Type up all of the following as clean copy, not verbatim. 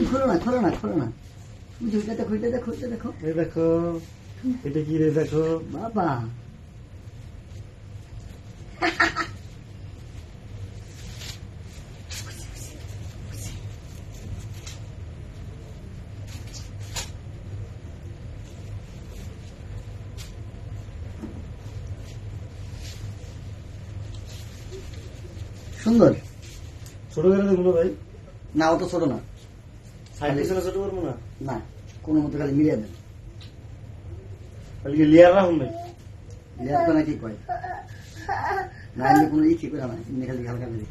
খোলো না খোলো না খোলো না, এটা দেখো এটা দেখো এটা দেখো, এই দেখো এটা কি রে, দেখো বাবা সুন্দর। ছোট করে দেখবো না ভাই, না অত ছোট না, সাইড পিছনে ছোট করবো না, না কোনো মতো খালি মিলিয়ে দেন। খালি কি লেয়ার রাখুন ভাই? লেয়ার তো নাকি কয় না, এমনি কোনো ই ঠিক করে না, এমনি খালি হালকা করে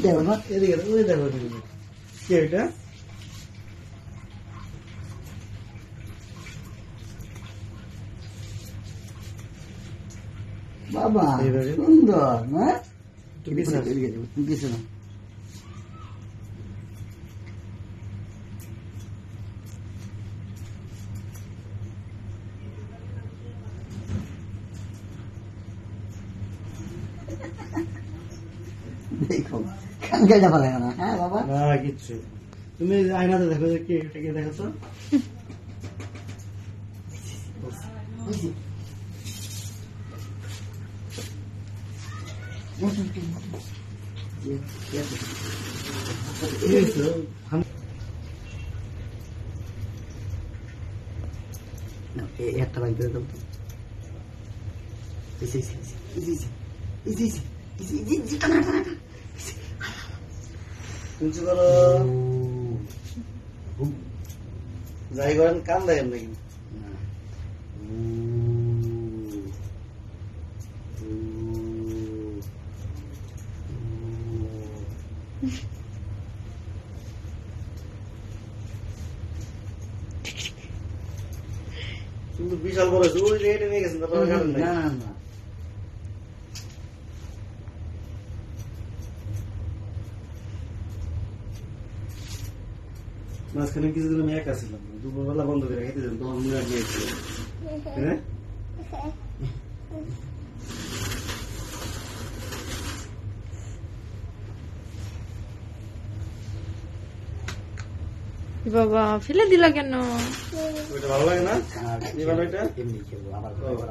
দেখো না। এদিকে ওই দেখো কি এটা, বাবা এইভাবে? সুন্দর না, একটু পিছনে আসো। পিছনে দেখো কানকাইটা ভালো না। হ্যাঁ বাবা না কিচ্ছু, তুমি আয়নাতে দেখো যে কি এটা কি দেখেছো? একটা বাইক করে দাও তো, কিছু করো যাই করেন কান দেখেন নাকি? কিন্তু বিশাল বড় ওই রেটে নিয়ে গেছেন, তারপর কারণ নাই। না না না মাঝখানে কিছুদিন আমি একা ছিলাম, দুপুরবেলা বন্ধ করে খেতে যেতাম, তখন মুরাদ নিয়েছিল। হ্যাঁ বাবা ফেলে দিলা কেন? ওইটা ভালো লাগে না? নিবা না ওইটা? এমনি খেলবো আবার আবার